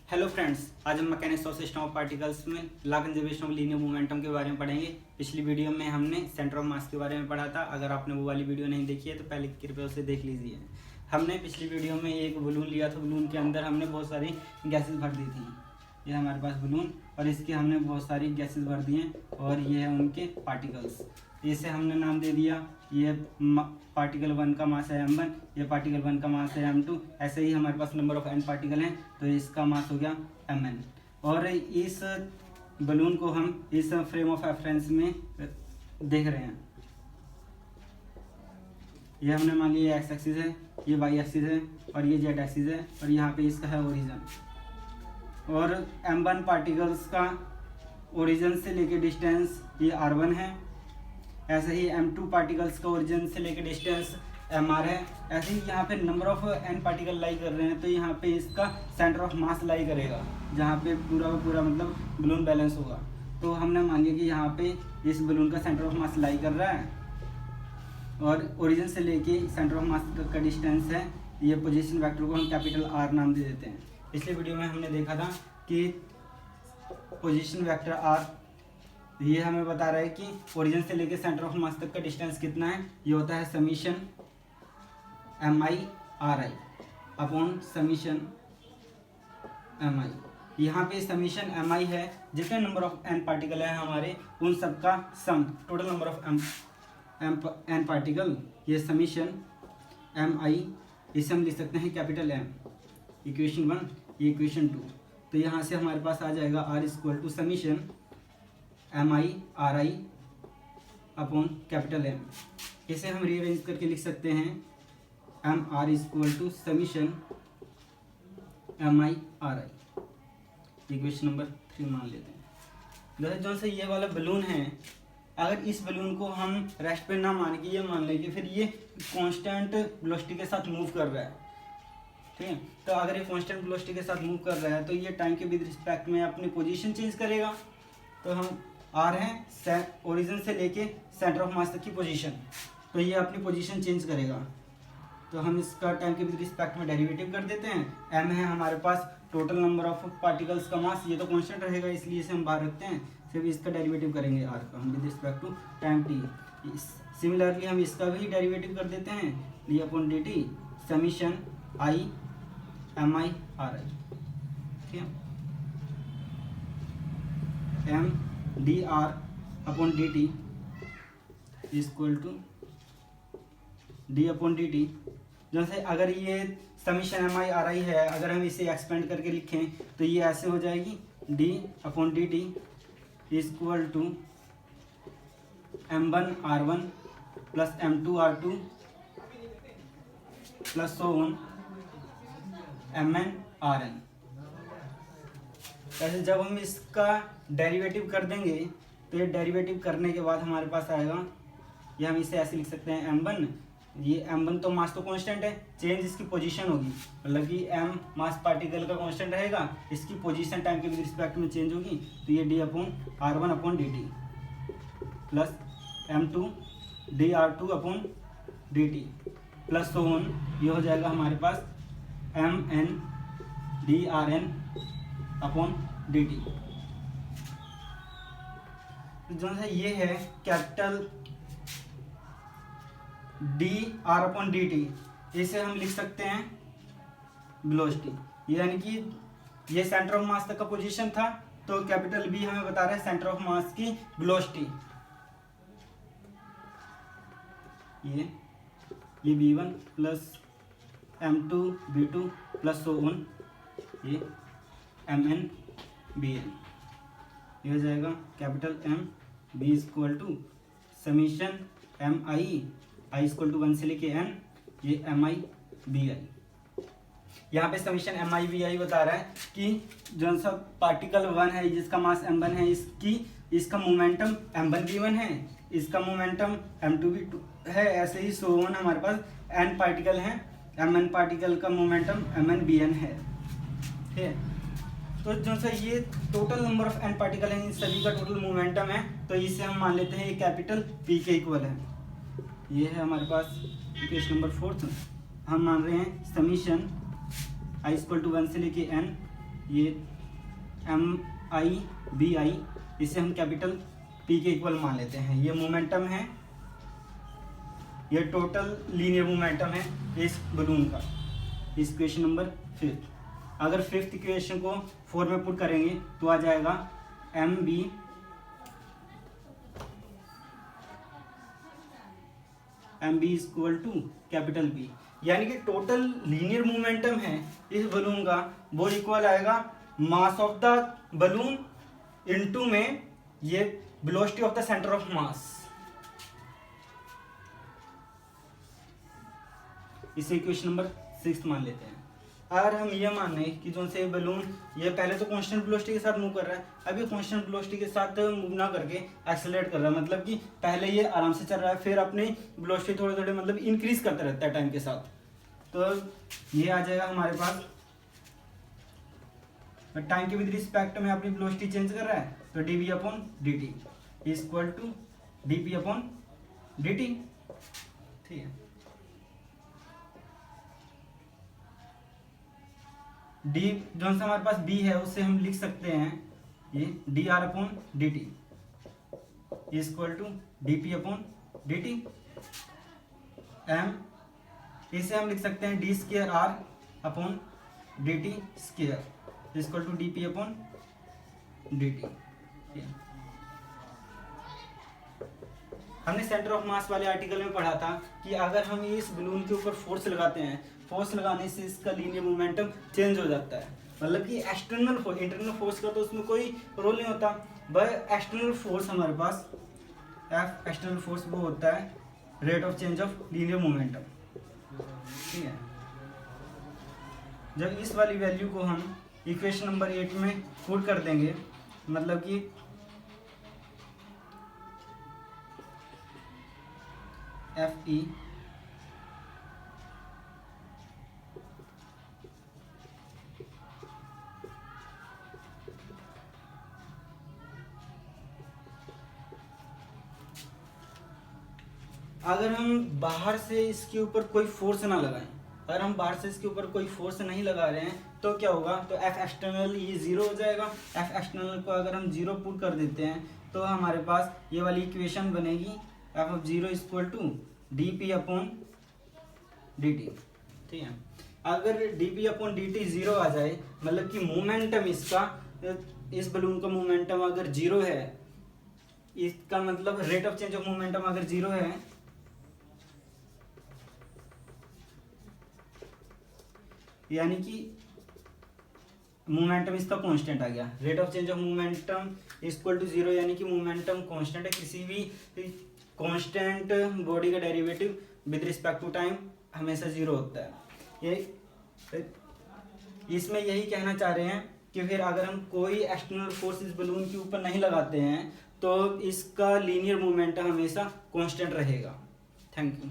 Hello friends, आज हम mechanics of system of particles में law conservation of linear momentum के बारे में पढ़ेंगे। पिछली वीडियो में हमने सेंटर ऑफ मास के बारे में पढ़ा था। अगर आपने वो वाली वीडियो नहीं देखी है तो पहले कृपया उसे देख लीजिए। हमने पिछली वीडियो में एक बलून लिया था। बलून के अंदर हमने बहुत सारी गैसेस भर दी थी। ये हमारे पास बलून और इसके हमने बहुत सारी गैसेस भर दी हैं और ये है उनके पार्टिकल्स। इसे हमने नाम दे दिया, ये पार्टिकल 1 का मास है m1, ये पार्टिकल 1 का मास है m2। ऐसे ही हमारे पास नंबर ऑफ n पार्टिकल हैं तो इसका मास हो गया mn। और इस बलून को हम इस फ्रेम ऑफ रेफरेंस में देख रहे हैं। ये हमने मान लिया एक्स एक्सिस है, ये वाई एक्सिस है और ये जेड एक्सिस है और यहाँ पे इसका है ओरिजिन। और m1 पार्टिकल्स का ओरिजिन से लेके डिस्टेंस ये r1 है। ऐसे ही m2 पार्टिकल्स का ओरिजिन से लेके डिस्टेंस mr है। ऐसे ही यहाँ पे नंबर ऑफ n पार्टिकल लाई कर रहे हैं तो यहाँ पे इसका सेंटर ऑफ मास लाई करेगा, जहाँ पे पूरा का पूरा मतलब बलून बैलेंस होगा। तो हमने मान लिया कि यहाँ पे इस बलून का सेंटर ऑफ मास लाई कर रहा है और ओरिजिन से लेके सेंटर ऑफ मास का डिस्टेंस है। ये पोजीशन वेक्टर को हम कैपिटल R नाम दे देते हैं। पिछले वीडियो में हमने देखा था कि पोजीशन वेक्टर R ये हमें बता रहा है कि ओरिजिन से लेके सेंटर ऑफ मास तक का डिस्टेंस कितना है। ये होता है summation mi ri upon summation mi। यहाँ पे समीशन mi है, जितने नंबर ऑफ n पार्टिकल है हमारे उन सब का sum, total number of n particle. ये समीशन mi, इसे हम लिख सकते हैं कैपिटल M। इक्वेशन 1, ये इक्वेशन 2। तो यहाँ से हमारे पास आ जाएगा r equal to summation mi ri upon capital M। इसे हम रीअरेंज करके लिख सकते हैं M R equal to summation mi ri। Equation number 3 मान लेते हैं। दोस्तों जो से ये वाला बलून है, अगर इस बलून को हम रेस्ट पे ना मान के ये मान लें कि फिर ये कांस्टेंट वेलोसिटी के साथ मूव कर रहा है, ठीक है। तो अगर ये कांस्टेंट वेलोसिटी के साथ मूव कर रहा है तो ये टाइम के विद रिस्पेक्ट में अपनी पोजीशन चेंज करेगा। तो हम आर हैं ओरिजिन से लेके सेंटर ऑफ मास तक की पोजीशन, तो ये अपनी पोजीशन चेंज करेगा। तो हम इसका टाइम के विद रिस्पेक्ट में डेरिवेटिव कर देते हैं। एम है हमारे पास टोटल नंबर ऑफ पार्टिकल्स का मास, ये तो कांस्टेंट रहेगा इसलिए इसे हम बाहर रखते हैं। सिर्फ इसका डेरिवेटिव करेंगे आर का हम with respect to time T. Similarly हम इसका भी डेरिवेटिव कर देते हैं, D upon D T summation I M I R I, ठीक है। M D R upon D T equal to D upon D T. जैसे अगर ये summation M I R I है, अगर हम इसे एक्सपेंड करके लिखें तो ये ऐसे हो जाएगी D upon D T equal to m1 r1 plus m2 r2 plus so on mn rn। ऐसे जब हम इसका डेरिवेटिव कर देंगे तो ये डेरिवेटिव करने के बाद हमारे पास आएगा, ये हम इसे ऐसे लिख सकते हैं m1। ये m1 तो मास तो कांस्टेंट है, चेंज इसकी पोजीशन होगी, मतलब कि m मास पार्टिकल का कांस्टेंट रहेगा, इसकी पोजीशन टाइम के विद रिस्पेक्ट में चेंज होगी। तो ये d upon r1 upon D T plus m2 D r2 upon D T plus so on, ये हो जाएगा हमारे पास mn D rn upon D T. जो है ये है capital D R upon D T, इसे हम लिख सकते हैं वेलोसिटी। यानी कि ये सेंटर ऑफ मास तक का पोजीशन था, तो कैपिटल बी हमें बता रहा है सेंटर ऑफ मास की वेलोसिटी। ये v1 plus m2 v2 plus so on, ये mn bn। ये हो जाएगा capital M b equal to summation M I equal to 1 से लेके n, ये mi bi। यहाँ पे summation M I B I बता रहा है कि जो सा पार्टिकल 1 है जिसका मास m1 है, इसका मोमेंटम m1 v1 है, इसका मोमेंटम m2 v2 है। ऐसे ही सो ऑन हमारे पास n पार्टिकल हैं, mn पार्टिकल का मोमेंटम mn bn है, ठीक है। तो जो सा ये total number of n particle हैं, इन सभी का टोटल मोमेंटम है, तो इसे हम मान लेते हैं ये कैपिटल P के इक्वल है। ये है हमारे पास इक्वेशन नंबर 4। हम मान रहे हैं समीशन i इक्वल टू 1 से लेके n ये MI/BI, इसे हम कैपिटल P के इक्वल मान लेते हैं। ये मोमेंटम है, ये टोटल लीनियर मोमेंटम है इस बलून का। इस इक्वेशन नंबर 5। अगर 5th इक्वेशन को 4 में पुट करेंगे तो आ जाएगा MB is equal to capital P, यानी कि टोटल लीनियर मोमेंटम है इस बलून का वो इक्वल आएगा mass of the balloon into में ये velocity of the centre of mass. इसे इक्वेशन नंबर 6 मान लेते हैं। अगर हम ये मान लें कि जो से बलून ये पहले तो कांस्टेंट वेलोसिटी के साथ मूव कर रहा है, अभी कांस्टेंट वेलोसिटी के साथ मूव ना करके एक्सेलरेट कर रहा है, मतलब कि पहले ये आराम से चल रहा है, फिर अपनी वेलोसिटी थोड़े थोड़े मतलब इंक्रीज करता रहता है टाइम के साथ। तो ये आ जाएगा हमारे पास, टाइम के विद रिस्पेक्ट में अपनी वेलोसिटी चेंज कर रहा है, तो dv/dt is equal to dp/dt। ठीक है, d जो सा हमारे पास b है उससे हम लिख सकते हैं ये dr/dt is equal to dp/dt। m इसे हम लिख सकते हैं d²r/dt² is equal to dp/dt। हमने सेंटर ऑफ मास वाले आर्टिकल में पढ़ा था कि अगर हम इस बलून के ऊपर फोर्स लगाते हैं, फोर्स लगाने से इसका लीनियर मोमेंटम चेंज हो जाता है, मतलब कि एक्सटर्नल फोर्स, इंटरनल फोर्स का तो उसमें कोई रोल नहीं होता, बट एक्सटर्नल फोर्स हमारे पास F एक्सटर्नल फोर्स वो होता है rate of change of linear momentum. ठीक है, जब इस वाली वैल्यू को हम इक्वेशन नंबर 8 में पुट कर देंगे, मतलब कि FE अगर हम बाहर से इसके ऊपर कोई फोर्स ना लगाएं, अगर हम बाहर से इसके ऊपर कोई फोर्स नहीं लगा रहे हैं तो क्या होगा, तो F एक्सटर्नल ये 0 हो जाएगा। F एक्सटर्नल को अगर हम 0 पुट कर देते हैं तो हमारे पास ये वाली इक्वेशन बनेगी F(0) is equal to dp/dt। ठीक है, अगर dp/dt 0 आ जाए, मतलब कि मोमेंटम इसका, इस बलून का मोमेंटम अगर 0 है, इसका मतलब rate of change of momentum अगर 0 है, यानी कि मोमेंटम इसका कांस्टेंट आ गया। Rate of change of momentum equal to 0, यानी कि मोमेंटम कांस्टेंट है। किसी भी कांस्टेंट बॉडी का derivative with respect to time हमेशा 0 होता है। ये इसमें यही कहना चाह रहे हैं कि फिर अगर हम कोई एक्सटर्नल फोर्स इस बलून के ऊपर नहीं लगाते हैं तो इसका लीनियर मोमेंटम हमेशा कांस्टेंट रहेगा। Thank you.